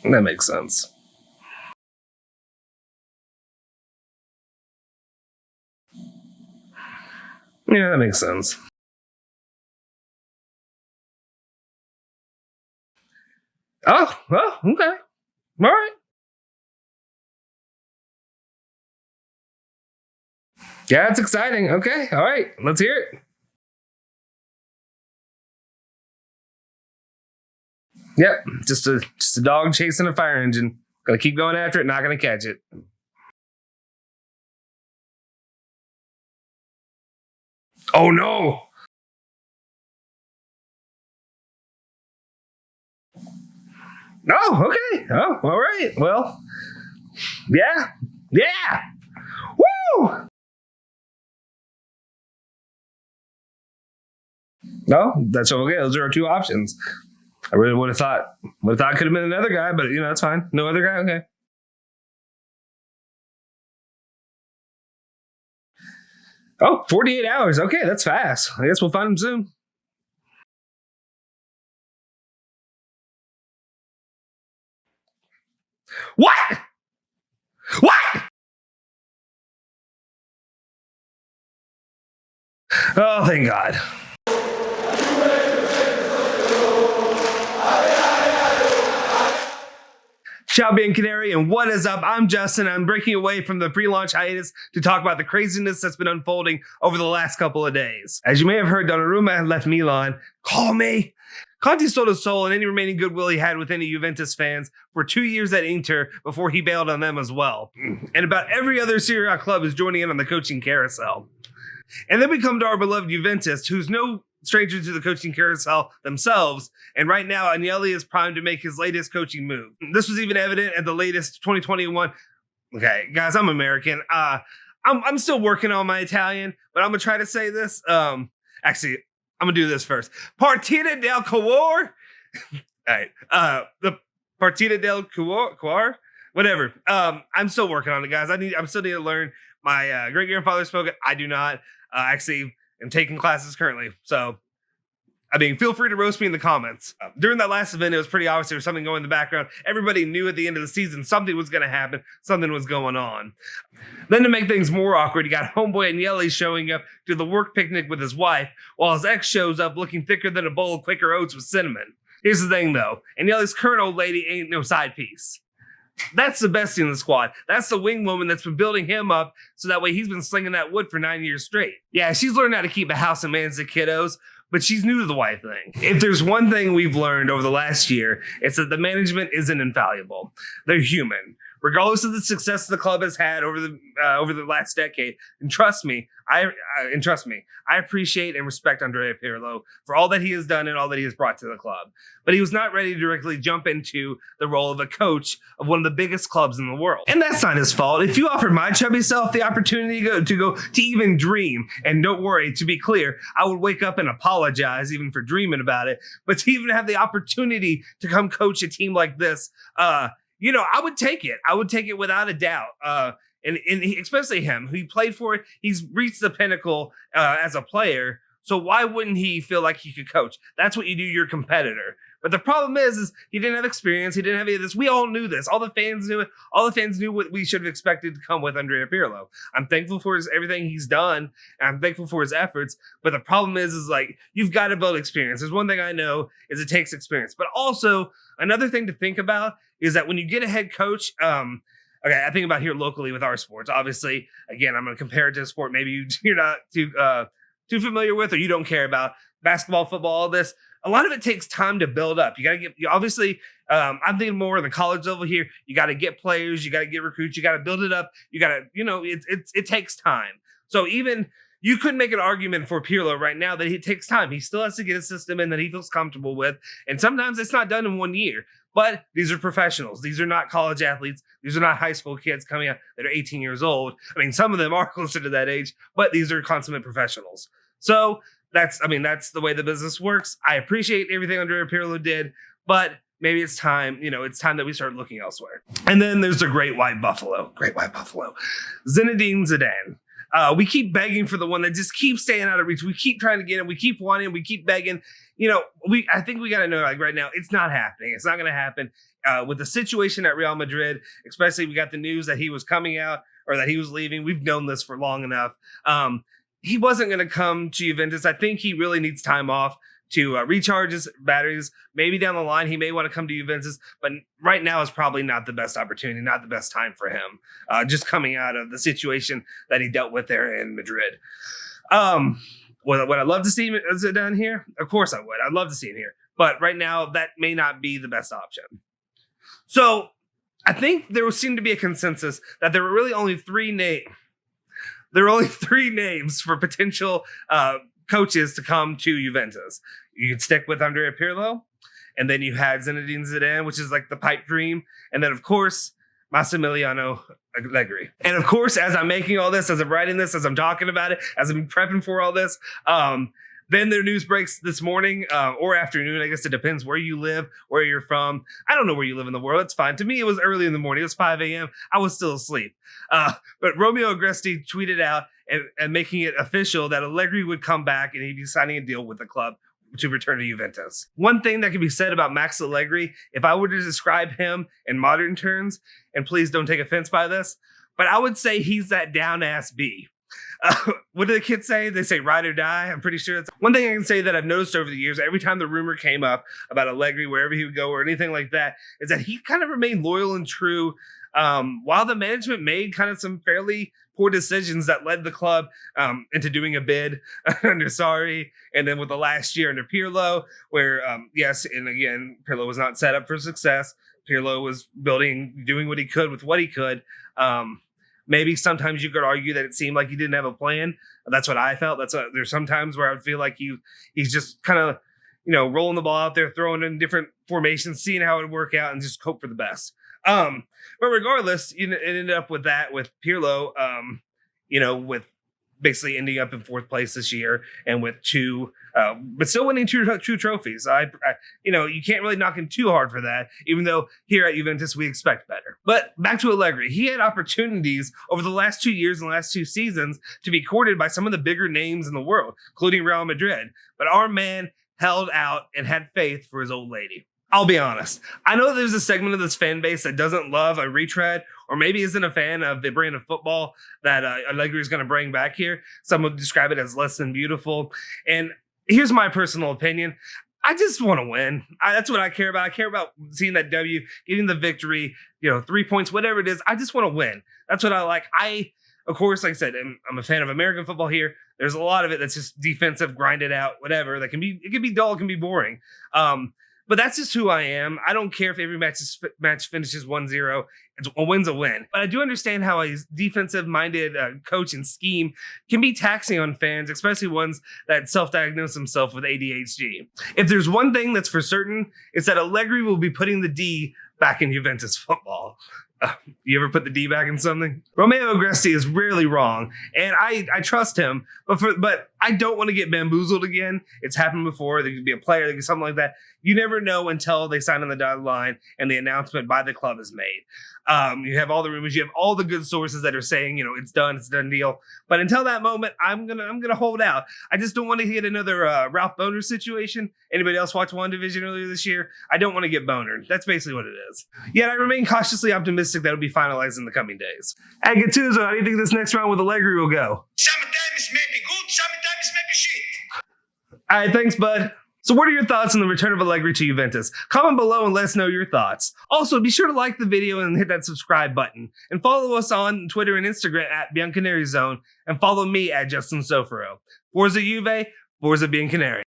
That makes sense. Yeah, that makes sense. Oh, well, okay. All right. Yeah, it's exciting. Okay. All right. Let's hear it. Yep. Just a dog chasing a fire engine. Gonna keep going after it, not gonna catch it. Oh no. Oh, okay. Oh, all right. Well, yeah. Yeah. Woo! No, that's okay. Those are our two options. I really would have thought it could have been another guy, but that's fine. No other guy? Okay. Oh, 48 hours. Okay, that's fast. I guess we'll find him soon. What? What? Oh, thank God. Ciao, Bianconeri, and what is up? I'm Justin. I'm breaking away from the pre-launch hiatus to talk about the craziness that's been unfolding over the last couple of days. As you may have heard, Donnarumma had left Milan. Call me. Conte sold his soul and any remaining goodwill he had with any Juventus fans for 2 years at Inter before he bailed on them as well. And about every other Serie A club is joining in on the coaching carousel. And then we come to our beloved Juventus, who's no stranger to the coaching carousel themselves. And right now, Agnelli is primed to make his latest coaching move. This was even evident at the latest 2021. Okay, guys, I'm American. I'm still working on my Italian, but I'm gonna try to say this. Actually, I'm gonna do this first. Partita del Cuore. All right. The Partita del Cuore. Whatever. I'm still working on it, guys. I'm still need to learn. My great grandfather spoke it. I do not. Actually, am taking classes currently. So, feel free to roast me in the comments. During that last event, it was pretty obvious there was something going in the background. Everybody knew at the end of the season something was going to happen. Something was going on. Then to make things more awkward, you got homeboy Agnelli showing up to the work picnic with his wife, while his ex shows up looking thicker than a bowl of Quaker Oats with cinnamon. Here's the thing, though. Agnelli's current old lady ain't no side piece. That's the bestie in the squad. That's the wing woman that's been building him up so that way he's been slinging that wood for 9 years straight. Yeah, she's learned how to keep a house and manage the kiddos, but she's new to the wife thing. If there's one thing we've learned over the last year, it's that the management isn't infallible. They're human. Regardless of the success the club has had over the last decade, and trust me, I appreciate and respect Andrea Pirlo for all that he has done and all that he has brought to the club. But he was not ready to directly jump into the role of a coach of one of the biggest clubs in the world. And that's not his fault. If you offered my chubby self the opportunity to even dream, and don't worry, to be clear, I would wake up and apologize even for dreaming about it. But to even have the opportunity to come coach a team like this, I would take it. I would take it without a doubt. And especially him, who he played for it. He's reached the pinnacle as a player. So why wouldn't he feel like he could coach? That's what you do. Your competitor. But the problem is he didn't have experience. He didn't have any of this. We all knew this. All the fans knew it. All the fans knew what we should have expected to come with Andrea Pirlo. I'm thankful for everything he's done. And I'm thankful for his efforts. But the problem is you've got to build experience. There's one thing I know is it takes experience. But also another thing to think about is that when you get a head coach, okay, I think about here locally with our sports. Obviously, again, I'm going to compare it to a sport maybe you're not too familiar with or you don't care about. Basketball, football, all this. A lot of it takes time to build up. You got to obviously, I'm thinking more on the college level here. You got to get players. You got to get recruits. You got to build it up. You got to, it takes time. So even you could make an argument for Pirlo right now that it takes time. He still has to get a system in that he feels comfortable with. And sometimes it's not done in 1 year. But these are professionals. These are not college athletes. These are not high school kids coming out that are 18 years old. Some of them are closer to that age, but these are consummate professionals. So that's the way the business works. I appreciate everything Andrea Pirlo did, but maybe it's time, it's time that we start looking elsewhere. And then there's the Great White Buffalo. Zinedine Zidane. We keep begging for the one that just keeps staying out of reach. We keep trying to get him. We keep wanting him. We keep begging. I think we got to know, like, right now, it's not happening. It's not going to happen. With the situation at Real Madrid, especially, we got the news that he was coming out or that he was leaving. We've known this for long enough. He wasn't going to come to Juventus. I think he really needs time off to recharge his batteries. Maybe down the line, he may want to come to Juventus, but right now is probably not the best opportunity, not the best time for him, just coming out of the situation that he dealt with there in Madrid. Would I love to see him down here? Of course I would. I'd love to see him here. But right now, that may not be the best option. So I think there seemed to be a consensus that there were really only three names. There are only three names for potential coaches to come to Juventus. You could stick with Andrea Pirlo, and then you had Zinedine Zidane, which is like the pipe dream, and then of course Massimiliano Allegri. And of course, as I'm making all this, as I'm writing this, as I'm talking about it, as I'm prepping for all this, then their news breaks this morning or afternoon. I guess it depends where you live, where you're from. I don't know where you live in the world. It's fine. To me, it was early in the morning. It was 5 a.m. I was still asleep. But Romeo Agresti tweeted out and making it official that Allegri would come back and he'd be signing a deal with the club to return to Juventus. One thing that can be said about Max Allegri, if I were to describe him in modern terms, and please don't take offense by this, but I would say he's that down-ass B. What do the kids say? They say ride or die. I'm pretty sure it's one thing I can say that I've noticed over the years. Every time the rumor came up about Allegri, wherever he would go or anything like that, is that he kind of remained loyal and true while the management made kind of some fairly poor decisions that led the club into doing a bid under Sarri, and then with the last year under Pirlo, where yes, and again, Pirlo was not set up for success. Pirlo was doing what he could with what he could. Maybe sometimes you could argue that it seemed like he didn't have a plan. That's what I felt. There's sometimes where I would feel like he's just kind of, rolling the ball out there, throwing in different formations, seeing how it would work out, and just hope for the best. But regardless, it ended up with Pirlo, with basically ending up in fourth place this year and with two, but still winning two trophies. You can't really knock him too hard for that, even though here at Juventus, we expect better. But back to Allegri. He had opportunities over the last 2 years and the last two seasons to be courted by some of the bigger names in the world, including Real Madrid. But our man held out and had faith for his old lady. I'll be honest. I know there's a segment of this fan base that doesn't love a retread or maybe isn't a fan of the brand of football that Allegri is going to bring back here. Some would describe it as less than beautiful. And here's my personal opinion. I just want to win. That's what I care about. I care about seeing that W, getting the victory, 3 points, whatever it is. I just want to win. That's what I like. Of course, like I said, I'm a fan of American football here. There's a lot of it that's just defensive, grinded out, whatever. It can be dull, it can be boring. But that's just who I am. I don't care if every match finishes 1-0. A win's a win. But I do understand how a defensive-minded coach and scheme can be taxing on fans, especially ones that self-diagnose themselves with ADHD. If there's one thing that's for certain, it's that Allegri will be putting the D back in Juventus football. You ever put the D back in something? Romeo Agresti is rarely wrong, and I trust him, but I don't want to get bamboozled again. It's happened before. There could be a player, there could be something like that. You never know until they sign on the dotted line and the announcement by the club is made. You have all the rumors, you have all the good sources that are saying, it's done deal. But until that moment, I'm gonna hold out. I just don't want to get another Ralph Boner situation. Anybody else watch WandaVision earlier this year? I don't want to get bonered. That's basically what it is. Yet I remain cautiously optimistic that it'll be finalized in the coming days. Hey, Gattuso, how do you think this next round with Allegri will go? Sometimes maybe good, sometimes maybe shit. All right, thanks, bud. So what are your thoughts on the return of Allegri to Juventus? Comment below and let us know your thoughts. Also, be sure to like the video and hit that subscribe button. And follow us on Twitter and Instagram at Bianconeri Zone. And follow me at Justin Sofaro. Forza Juve, Forza Bianconeri.